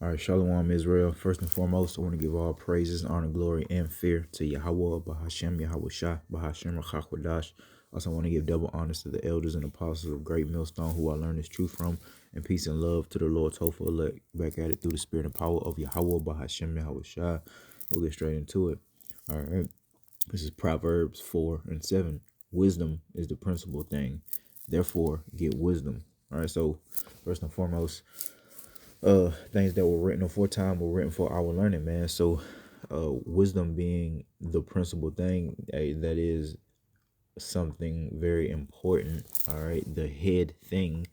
All right, Shalom Israel. First and foremost, I want to give all praises, honor, glory, and fear to Yahweh, Bahashem, Yahweh Shah, Bahashem, Rachakwadash. Also, I want to give double honors to the elders and apostles of Great Millstone who I learned this truth from, and peace and love to the Lord Topher elect back at it through the spirit and power of Yahweh, Bahashem, Yahweh Shah. We'll get straight into it. All right, this is Proverbs 4 and 7. Wisdom is the principal thing. Therefore, get wisdom. All right, so first and foremost, things that were written aforetime were written for our learning, man. So wisdom being the principal thing, that is something very important. All right, the head thing,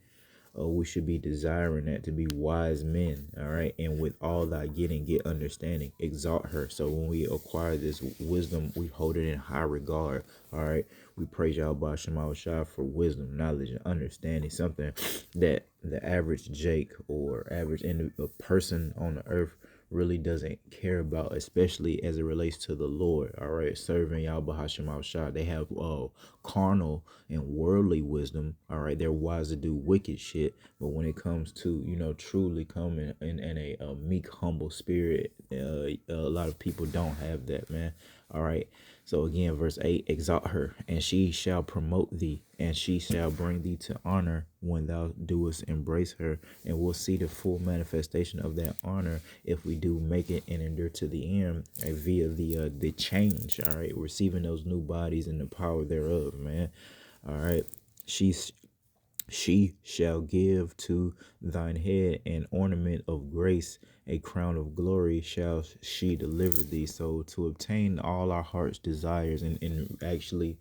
we should be desiring that, to be wise men. All right, and with all thy getting, get understanding, exalt her. So when we acquire this wisdom, we hold it in high regard. All right, we praise Yahweh Shema Shah for wisdom, knowledge, and understanding, something that the average Jake or average person on the earth really doesn't care about, especially as it relates to the Lord. All right, serving Yahweh Hashem Shah. They have carnal and worldly wisdom. All right, they're wise to do wicked shit, but when it comes to, truly coming in a meek, humble spirit, a lot of people don't have that, man. All right. So again, verse 8, exalt her, and she shall promote thee, and she shall bring thee to honor when thou doest embrace her. And we'll see the full manifestation of that honor if we do make it and endure to the end, via the change. All right, receiving those new bodies and the power thereof, man. All right. She's She shall give to thine head an ornament of grace, a crown of glory shall she deliver thee. So to obtain all our heart's desires, and actually,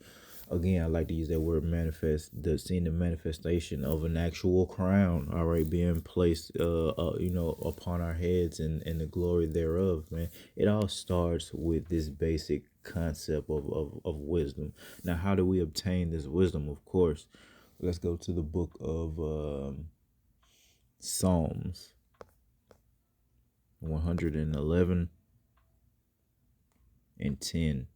again, I like to use that word manifest, seeing the manifestation of an actual crown, all right, being placed, upon our heads, and the glory thereof, man. It all starts with this basic concept of wisdom. Now, how do we obtain this wisdom? Of course, let's go to the book of Psalms 111 and 10.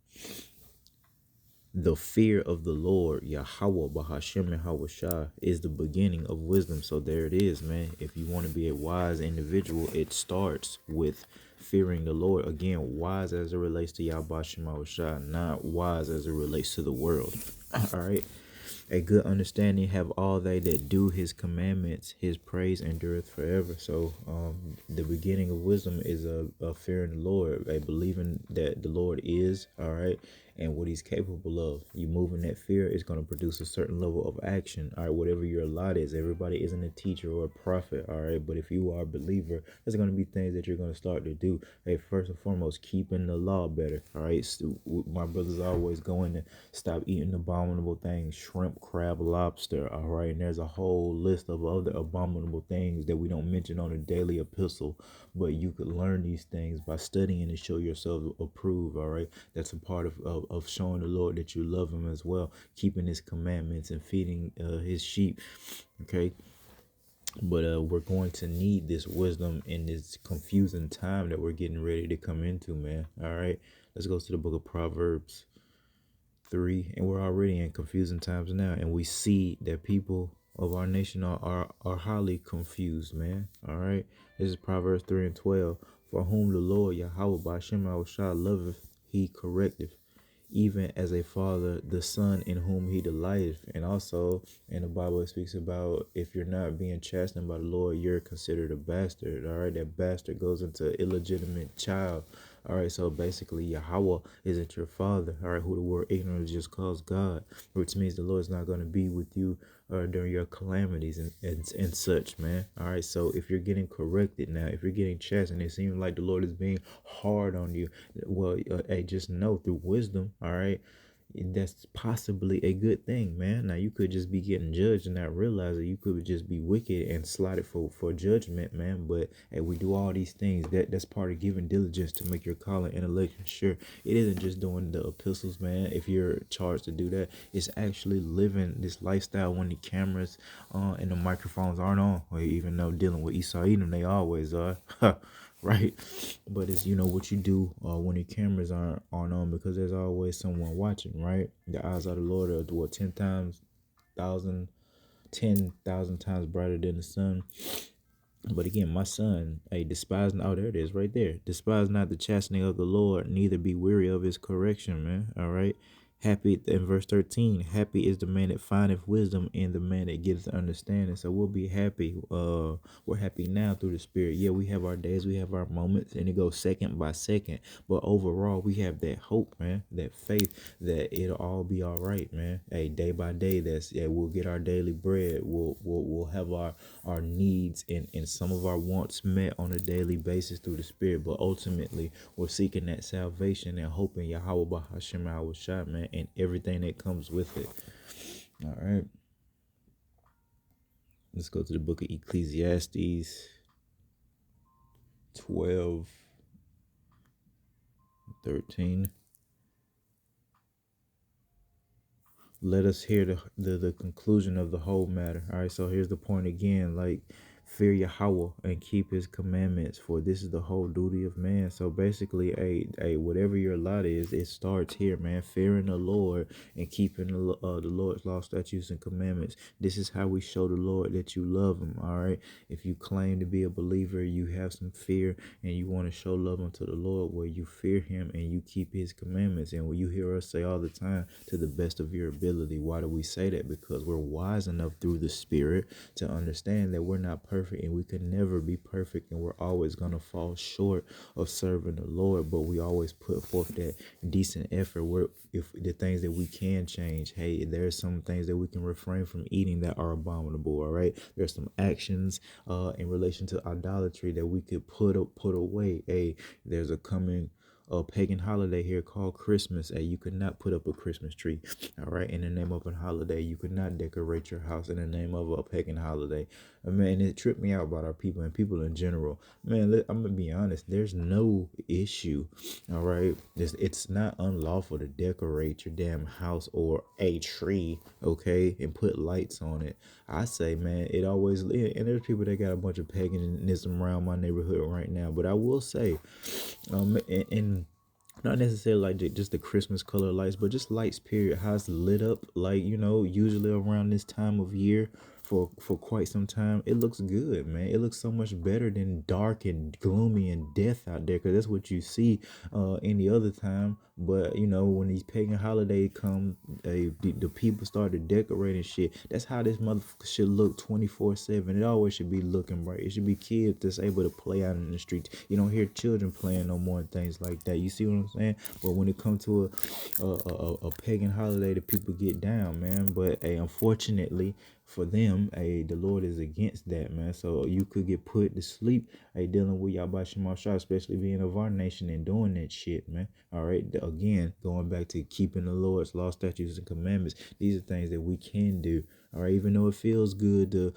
The fear of the Lord, Yahweh, Bahashem, Yahweh Shah, is the beginning of wisdom. So there it is, man. If you want to be a wise individual, it starts with fearing the Lord. Again, wise as it relates to Yahweh Shema Shah, not wise as it relates to the world. All right. A good understanding have all they that do his commandments. His praise endureth forever. So the beginning of wisdom is a fearing the Lord, a believing that the Lord is, all right, and what he's capable of. You moving that fear is going to produce a certain level of action. All right, whatever your lot is. Everybody isn't a teacher or a prophet, all right, but if you are a believer, there's going to be things that you're going to start to do. Hey, first and foremost, keeping the law better, all right. So my brothers always going to stop eating abominable things, shrimp, crab, lobster, all right, and there's a whole list of other abominable things that we don't mention on a daily epistle, but you could learn these things by studying and show yourself approved, all right. That's a part of showing the Lord that you love him as well, keeping his commandments and feeding his sheep, okay. But we're going to need this wisdom in this confusing time that we're getting ready to come into, man. All right, let's go to the book of Proverbs 3, and we're already in confusing times now, and we see that people of our nation are highly confused, man. All right, this is Proverbs 3 and 12. For whom the Lord Yahweh by Shem Shah loveth, he correcteth, even as a father the son in whom he delighteth. And also in the Bible it speaks about, if you're not being chastened by the Lord, you're considered a bastard. All right, that bastard goes into illegitimate child. All right, so basically Yahweh isn't your father, all right, who the word ignorant just calls God, which means the Lord's not going to be with you during your calamities and such, man. All right, so if you're getting corrected now, if you're getting chastened, it seems like the Lord is being hard on you. Well, hey, just know through wisdom, all right, that's possibly a good thing, man. Now you could just be getting judged and not realize it. You could just be wicked and slotted for judgment, man. But hey, we do all these things. That's part of giving diligence to make your calling and election sure. It isn't just doing the epistles, man. If you're charged to do that, it's actually living this lifestyle when the cameras and the microphones aren't on. Or even though dealing with Esau Edom, they always are. Right, but it's what you do when the cameras aren't on, because there's always someone watching, right? The eyes of the Lord are what, 10,000 times brighter than the sun. But again, my son, hey, despise not, oh, there it is right there. Despise not the chastening of the Lord, neither be weary of his correction, man. All right. Happy in verse 13, happy is the man that findeth wisdom and the man that gets understanding. So we'll be happy. We're happy now through the spirit. Yeah, we have our days, we have our moments, and it goes second by second. But overall, we have that hope, man, that faith that it'll all be all right, man. Hey, day by day, that's yeah, we'll get our daily bread. We'll have our needs and some of our wants met on a daily basis through the spirit. But ultimately, we're seeking that salvation and hoping Yahweh Bahashim Shah, man, and everything that comes with it. All right. Let's go to the book of Ecclesiastes 12:13. Let us hear the conclusion of the whole matter. All right, so here's the point again. Like, fear Yahweh and keep his commandments, for this is the whole duty of man. So basically, whatever your lot is, it starts here, man. Fearing the Lord and keeping the Lord's law, statutes, and commandments. This is how we show the Lord that you love him. All right. If you claim to be a believer, you have some fear, and you want to show love unto the Lord, where you fear him and you keep his commandments. And what you hear us say all the time, to the best of your ability. Why do we say that? Because we're wise enough through the Spirit to understand that we're not perfect and we can never be perfect, and we're always going to fall short of serving the Lord. But we always put forth that decent effort where if the things that we can change, hey, there's some things that we can refrain from eating that are abominable. All right, there's some actions in relation to idolatry that we could put away. Hey, there's a coming pagan holiday here called Christmas. You could not put up a Christmas tree, all right, in the name of a holiday. You could not decorate your house in the name of a pagan holiday. Man, it tripped me out about our people and people in general. Man, I'm gonna be honest. There's no issue, all right. It's not unlawful to decorate your damn house or a tree, okay, and put lights on it. I say, man, it always, and there's people that got a bunch of paganism around my neighborhood right now. But I will say, and not necessarily like just the Christmas color lights, but just lights period, how it's lit up, like, usually around this time of year for quite some time. It looks good, man. It looks so much better than dark and gloomy and death out there, because that's what you see any other time. But when these pagan holidays come, the people started decorating shit. That's how this motherfucker should look 24/7. It always should be looking bright. It should be kids that's able to play out in the streets. You don't hear children playing no more and things like that. You see what I'm saying? But when it comes to a pagan holiday, the people get down, man. But unfortunately for them, the Lord is against that, man. So you could get put to sleep, dealing with Yahweh Shema Shah, especially being of our nation and doing that shit, man. All right. Again, going back to keeping the Lord's law, statutes, and commandments. These are things that we can do. All right, even though it feels good to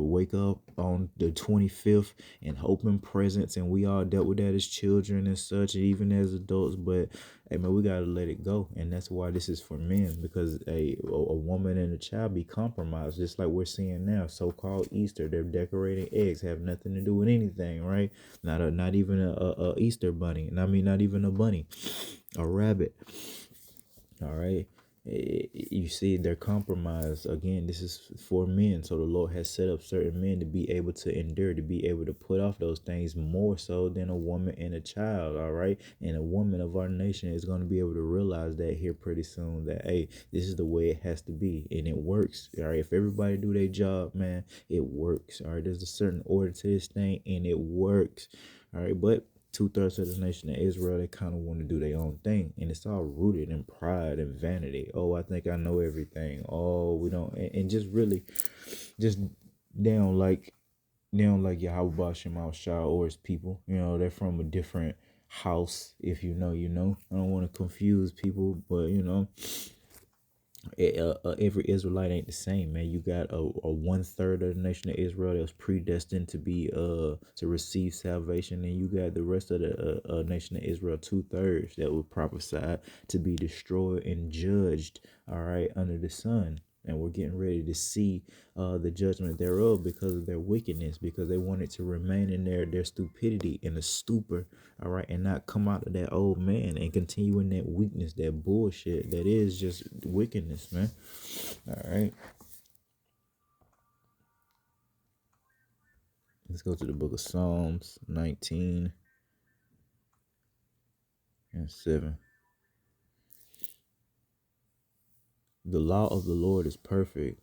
wake up on the 25th and open presents, and we all dealt with that as children and such, and even as adults. But hey, man, we gotta let it go, and that's why this is for men, because a woman and a child be compromised, just like we're seeing now. So-called Easter, they're decorating eggs, have nothing to do with anything, right? Not even a Easter bunny, and I mean not even a bunny, a rabbit. All right. You see, they're compromised. Again, this is for men. So the Lord has set up certain men to be able to endure, to be able to put off those things more so than a woman and a child. All right. And a woman of our nation is going to be able to realize that here pretty soon, that, hey, this is the way it has to be. And it works. All right. If everybody do their job, man, it works. All right. There's a certain order to this thing, and it works. All right. But 2/3 of the nation of Israel, they kind of want to do their own thing, and it's all rooted in pride and vanity. Oh, I think I know everything. Oh, we don't, and just really, just down like Yahweh Shema Shah or his people. They're from a different house. If you know, you know. I don't want to confuse people, but every Israelite ain't the same, man. You got a 1/3 of the nation of Israel that was predestined to be to receive salvation, and you got the rest of the nation of Israel, 2/3, that were prophesied to be destroyed and judged, all right, under the sun. And we're getting ready to see the judgment thereof because of their wickedness, because they wanted to remain in their stupidity and the stupor, all right, and not come out of that old man and continue in that weakness, that bullshit that is just wickedness, man. All right. Let's go to the book of Psalms 19 and 7. The law of the Lord is perfect.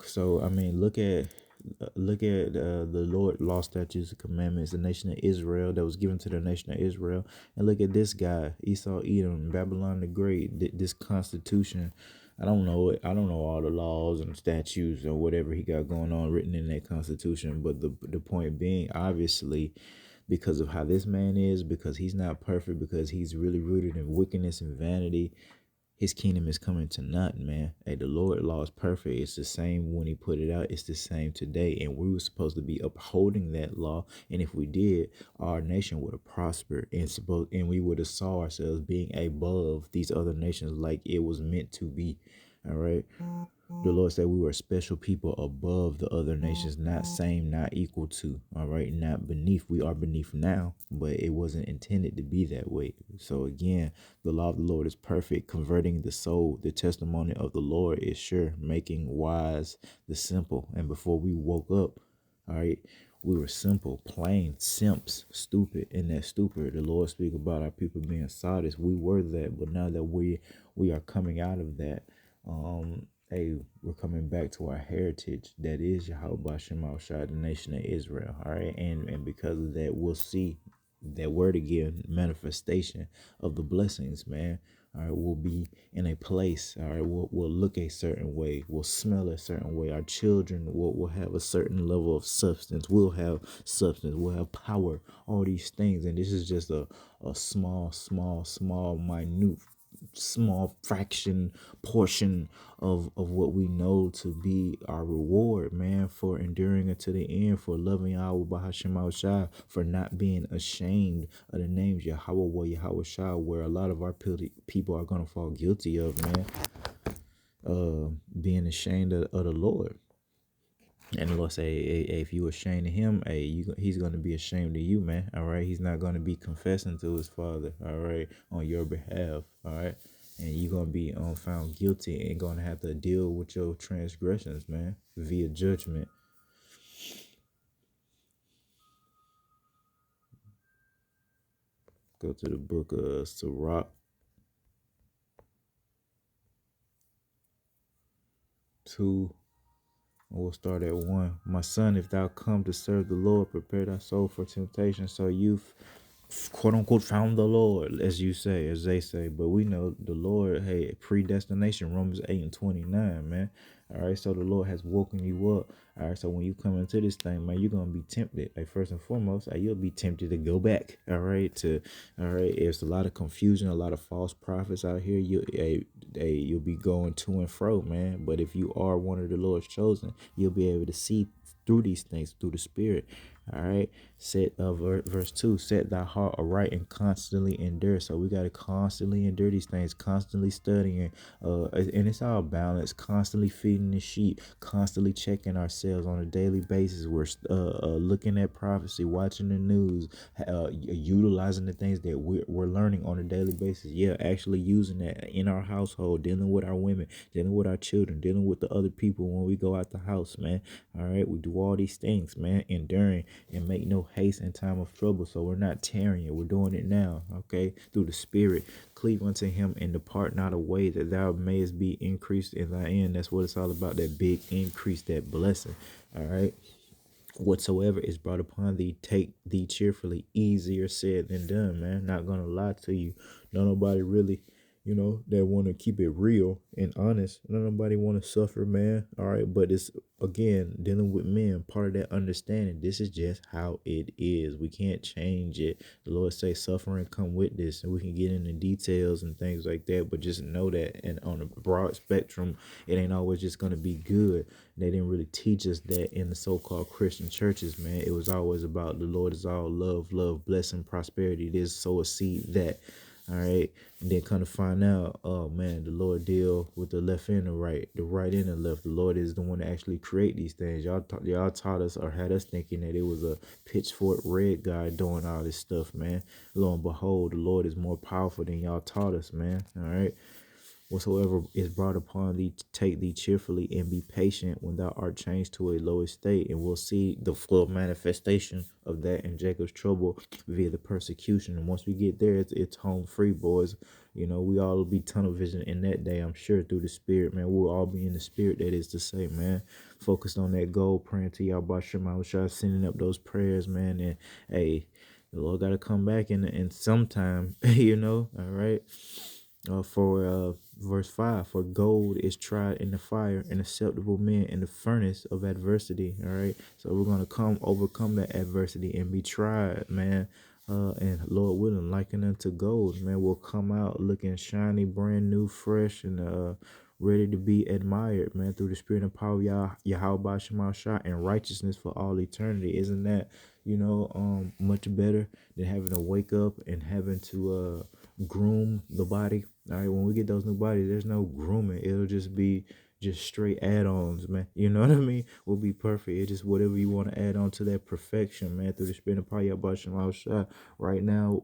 So I mean, look at the Lord law, statutes, and commandments, the nation of Israel that was given to the nation of Israel, and look at this guy Esau, Edom, Babylon the Great. This Constitution, I don't know it. I don't know all the laws and statutes or whatever he got going on written in that Constitution. But the point being, obviously, because of how this man is, because he's not perfect, because he's really rooted in wickedness and vanity, his kingdom is coming to nothing, man. Hey, the Lord law is perfect. It's the same when he put it out. It's the same today. And we were supposed to be upholding that law. And if we did, our nation would have prospered and we would have saw ourselves being above these other nations like it was meant to be. All right. The Lord said we were a special people above the other nations, not same, not equal to, all right, not beneath. We are beneath now, but it wasn't intended to be that way. So again, the law of the Lord is perfect, converting the soul. The testimony of the Lord is sure, making wise the simple. And before we woke up, all right, we were simple, plain, simps, stupid. In that stupor, the Lord speak about our people being Sardis. We were that, but now that we are coming out of that, hey, we're coming back to our heritage that is Yahweh Shema Shai, the nation of Israel. All right, and because of that, we'll see that word again, manifestation of the blessings, man. All right, we'll be in a place. All right, we'll look a certain way. We'll smell a certain way. Our children will have a certain level of substance. We'll have substance. We'll have power. All these things, and this is just a small, minute, small fraction portion of what we know to be our reward, man, for enduring unto the end, for loving Yahweh Bahashim Shai, for not being ashamed of the names Yahweh Yahweh Shai, where a lot of our people are gonna fall guilty of, man, being ashamed of the Lord. And the Lord say, hey, if you ashamed of him, hey, he's going to be ashamed of you, man. All right. He's not going to be confessing to his father. All right. On your behalf. All right. And you're going to be found guilty and going to have to deal with your transgressions, man, via judgment. Go to the book of Sirach 2. We'll start at 1. My son, if thou come to serve the Lord, prepare thy soul for temptation. So you've quote unquote found the Lord, as you say, as they say. But we know the Lord, hey, predestination, Romans 8 and 29, man. All right, so the Lord has woken you up. All right, so when you come into this thing, man, you're gonna be tempted. Like first and foremost, you'll be tempted to go back. All right. There's a lot of confusion, a lot of false prophets out here. You'll be going to and fro, man. But if you are one of the Lord's chosen, you'll be able to see through these things through the Spirit. All right. Verse 2, set thy heart aright and constantly endure. So we got to constantly endure these things, constantly studying, and it's all balanced, constantly feeding the sheep, constantly checking ourselves on a daily basis. We're looking at prophecy, watching the news, utilizing the things that we're learning on a daily basis. Yeah, actually using that in our household, dealing with our women, dealing with our children, dealing with the other people when we go out the house, man. All right, we do all these things, man, enduring and make no haste in time of trouble. So we're not tearing it. We're doing it now, okay? Through the Spirit. Cleave unto him and depart not away, that thou mayest be increased in thy end. That's what it's all about, that big increase, that blessing, all right? Whatsoever is brought upon thee, take thee cheerfully. Easier said than done, man. Not gonna lie to you. No, nobody really, that want to keep it real and honest. Nobody want to suffer, man. All right, but it's again dealing with men. Part of that understanding. This is just how it is. We can't change it. The Lord say suffering come with this, and we can get into details and things like that. But just know that, and on a broad spectrum, it ain't always just gonna be good. They didn't really teach us that in the so-called Christian churches, man. It was always about the Lord is all love, blessing, prosperity. This, sow a seed, that. All right. And then kind of find out, oh man, the Lord deal with the left and the right and the left. The Lord is the one that actually create these things. Y'all taught us or had us thinking that it was a pitchfork red guy doing all this stuff, man. Lo and behold, the Lord is more powerful than y'all taught us, man. All right. Whatsoever is brought upon thee, take thee cheerfully, and be patient when thou art changed to a lower state. And we'll see the full manifestation of that in Jacob's trouble via the persecution. And once we get there, it's home free, boys. We all will be tunnel vision in that day, I'm sure, through the spirit, man. We'll all be in the spirit, that is to say, man. Focused on that goal, praying to y'all about Shema, sending up those prayers, man. And hey, the Lord got to come back in sometime, all right. For verse 5, for gold is tried in the fire, and acceptable men in the furnace of adversity. All right, so we're gonna overcome that adversity and be tried, man. And Lord willing, liken unto gold, man, will come out looking shiny, brand new, fresh, and ready to be admired, man, through the spirit and power of Yahweh Shema Shah, and righteousness for all eternity. Isn't that much better than having to wake up and having to groom the body? All right, when we get those new bodies, there's no grooming. It'll just be just straight add-ons, man. You know what I mean? We'll be perfect. It's just whatever you want to add on to that perfection, man, through the spirit of power about Shema Shah. Right now,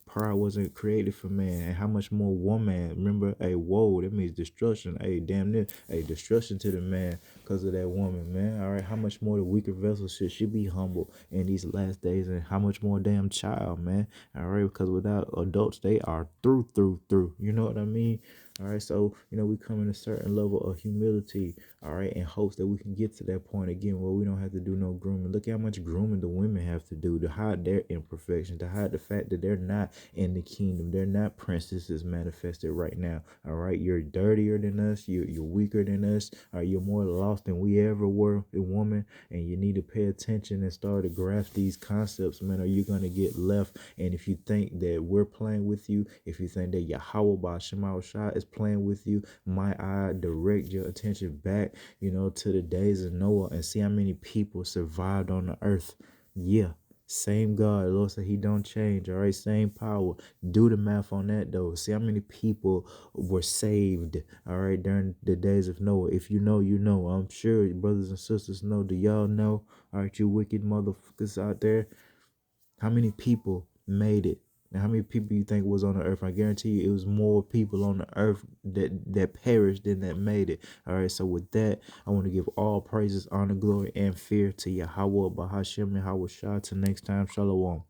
pride wasn't created for man. And how much more woman? Remember, hey, whoa, that means destruction. Hey, damn near, hey, destruction to the man because of that woman, man. All right, how much more the weaker vessel should she be humble in these last days, and how much more damn child, man. All right, because without adults, they are through. You know what I mean? All right, so we come in a certain level of humility, all right, in hopes that we can get to that point again where we don't have to do no grooming. Look how much grooming the women have to do to hide their imperfections, to hide the fact that they're not in the kingdom. They're not princesses manifested right now. All right, you're dirtier than us. You're weaker than us. All right, you're more lost than we ever were, a woman, and you need to pay attention and start to grasp these concepts, man, or you're gonna get left. And if you think that we're playing with you, if you think that Yahweh Shema Shah is playing with you, might I direct your attention back, to the days of Noah, and see how many people survived on the earth. Yeah, same God. The Lord said he don't change. All right, same power. Do the math on that though. See how many people were saved, all right, during the days of Noah. If you know, you know. I'm sure your brothers and sisters know. Do y'all know? All right, you wicked motherfuckers out there. How many people made it? And how many people you think was on the earth? I guarantee you it was more people on the earth that perished than that made it. All right, so with that, I want to give all praises, honor, glory, and fear to Yahweh, Bahashem, Yahweh Shah. Till next time, Shalom.